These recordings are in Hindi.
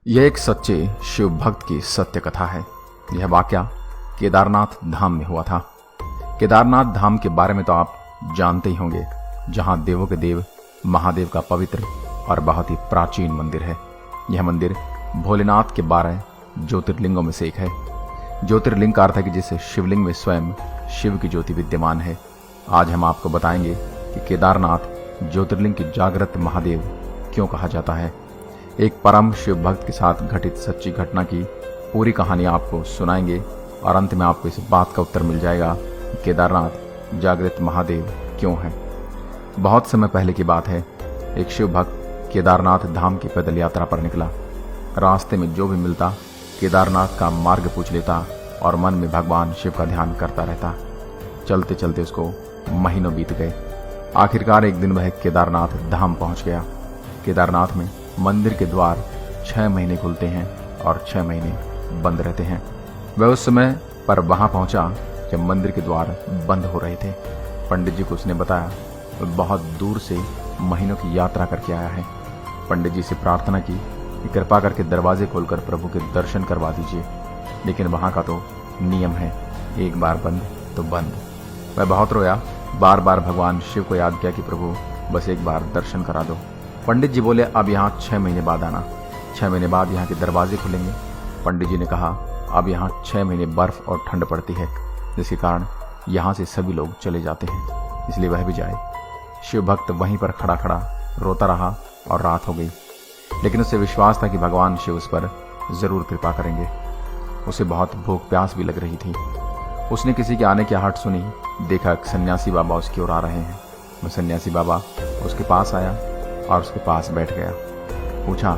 यह एक सच्चे शिव भक्त की सत्य कथा है। यह वाकया केदारनाथ धाम में हुआ था। केदारनाथ धाम के बारे में तो आप जानते ही होंगे, जहां देवों के देव महादेव का पवित्र और बहुत ही प्राचीन मंदिर है। यह मंदिर भोलेनाथ के 12 ज्योतिर्लिंगों में से एक है। ज्योतिर्लिंग का अर्थ है कि जिस शिवलिंग में स्वयं शिव की ज्योति विद्यमान है। आज हम आपको बताएंगे कि केदारनाथ ज्योतिर्लिंग की जागृत महादेव क्यों कहा जाता है। एक परम शिव भक्त के साथ घटित सच्ची घटना की पूरी कहानी आपको सुनाएंगे और अंत में आपको इस बात का उत्तर मिल जाएगा कि केदारनाथ जागृत महादेव क्यों है। बहुत समय पहले की बात है। एक शिव भक्त केदारनाथ धाम की पैदल यात्रा पर निकला। रास्ते में जो भी मिलता केदारनाथ का मार्ग पूछ लेता और मन में भगवान शिव का ध्यान करता रहता। चलते चलते उसको महीनों बीत गए। आखिरकार एक दिन वह केदारनाथ धाम पहुंच गया। केदारनाथ में मंदिर के द्वार 6 महीने खुलते हैं और 6 महीने बंद रहते हैं। वह उस समय पर वहां पहुंचा जब मंदिर के द्वार बंद हो रहे थे। पंडित जी को उसने बताया वह बहुत दूर से महीनों की यात्रा करके आया है। पंडित जी से प्रार्थना की कि कृपा करके दरवाजे खोलकर प्रभु के दर्शन करवा दीजिए, लेकिन वहां का तो नियम है, एक बार बंद तो बंद। वह बहुत रोया, बार बार भगवान शिव को याद किया कि प्रभु बस एक बार दर्शन करा दो। पंडित जी बोले अब यहाँ 6 महीने बाद आना, 6 महीने बाद यहाँ के दरवाजे खुलेंगे। पंडित जी ने कहा अब यहाँ 6 महीने बर्फ और ठंड पड़ती है, जिसके कारण यहाँ से सभी लोग चले जाते हैं, इसलिए वह भी जाए। शिव भक्त वहीं पर खड़ा खड़ा रोता रहा और रात हो गई, लेकिन उसे विश्वास था कि भगवान शिव उस पर जरूर कृपा करेंगे। उसे बहुत भूख प्यास भी लग रही थी। उसने किसी के आने की आहट सुनी, देखा एक सन्यासी बाबा उसकी ओर आ रहे हैं। वह सन्यासी बाबा उसके पास आया और उसके पास बैठ गया। पूछा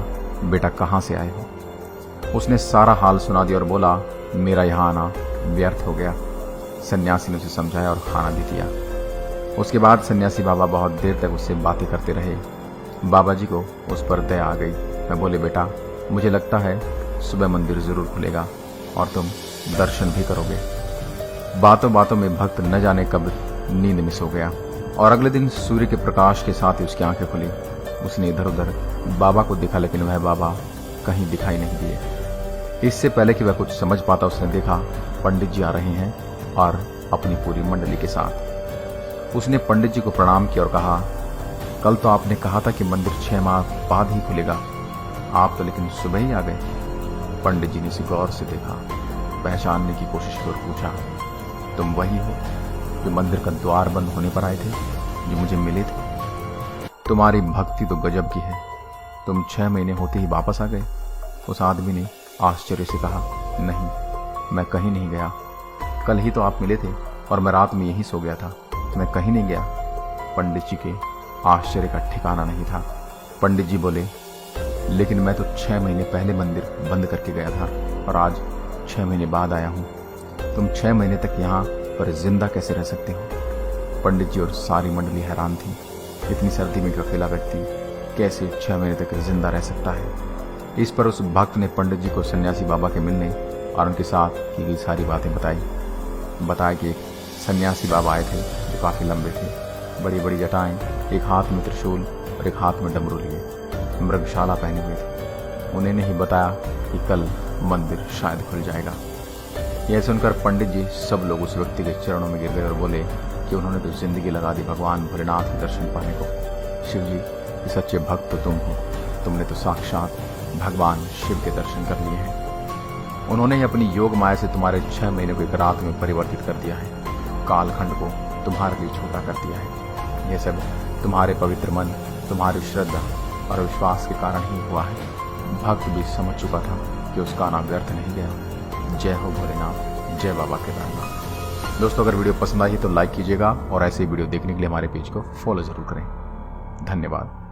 बेटा कहाँ से आए हो। उसने सारा हाल सुना दिया और बोला मेरा यहाँ आना व्यर्थ हो गया। सन्यासी ने उसे समझाया और खाना भी दिया। उसके बाद सन्यासी बाबा बहुत देर तक उससे बातें करते रहे। बाबा जी को उस पर दया आ गई। मैं बोले बेटा मुझे लगता है सुबह मंदिर जरूर खुलेगा और तुम दर्शन भी करोगे। बातों बातों में भक्त न जाने कब नींद में सो गया और अगले दिन सूर्य के प्रकाश के साथ ही उसकी आंखें खुली। उसने इधर उधर बाबा को देखा, लेकिन वह बाबा कहीं दिखाई नहीं दिए। इससे पहले कि वह कुछ समझ पाता उसने देखा पंडित जी आ रहे हैं और अपनी पूरी मंडली के साथ। उसने पंडित जी को प्रणाम किया और कहा कल तो आपने कहा था कि मंदिर 6 माह बाद ही खुलेगा, आप तो लेकिन सुबह ही आ गए। पंडित जी ने उसे गौर से देखा, पहचानने की कोशिश की और पूछा तुम वही हो जो मंदिर का द्वार बंद होने पर आए थे, जो मुझे मिले थे। तुम्हारी भक्ति तो गजब की है, तुम 6 महीने होते ही वापस आ गए। उस आदमी ने आश्चर्य से कहा नहीं, मैं कहीं नहीं गया। कल ही तो आप मिले थे और मैं रात में यहीं सो गया था, मैं कहीं नहीं गया। पंडित जी के आश्चर्य का ठिकाना नहीं था। पंडित जी बोले लेकिन मैं तो 6 महीने पहले मंदिर बंद करके गया था और आज 6 महीने बाद आया हूँ। तुम 6 महीने तक यहाँ पर जिंदा कैसे रह सकते हो। पंडित जी और सारी मंडली हैरान थी। इतनी सर्दी में एक अकेला व्यक्ति कैसे 6 महीने तक जिंदा रह सकता है। इस पर उस भक्त ने पंडित जी को सन्यासी बाबा के मिलने और उनके साथ की गई सारी बातें बताया कि एक सन्यासी बाबा आए थे जो काफी लंबे थे, बड़ी बड़ी जटाएं, एक हाथ में त्रिशूल और एक हाथ में डमरू लिए, मृगशाला पहने हुए थे। उन्हें नहीं बताया कि कल मंदिर शायद खुल जाएगा। यह सुनकर पंडित जी सब लोग उस व्यक्ति के चरणों में गिर गए और बोले कि उन्होंने तो जिंदगी लगा दी भगवान भोलेनाथ के दर्शन पाने को। शिव जी ये सच्चे भक्त तो तुम हो, तुमने तो साक्षात भगवान शिव के दर्शन कर लिए हैं। उन्होंने ही अपनी योग माया से तुम्हारे 6 महीने को एक रात में परिवर्तित कर दिया है, कालखंड को तुम्हारे लिए छोटा कर दिया है। यह सब तुम्हारे पवित्र मन, तुम्हारी श्रद्धा और विश्वास के कारण ही हुआ है। भक्त भी समझ चुका था कि उसका नाम व्यर्थ नहीं गया। जय हो भोलेनाथ, जय बाबा केदारनाथ। दोस्तों अगर वीडियो पसंद आई तो लाइक कीजिएगा और ऐसे ही वीडियो देखने के लिए हमारे पेज को फॉलो जरूर करें। धन्यवाद।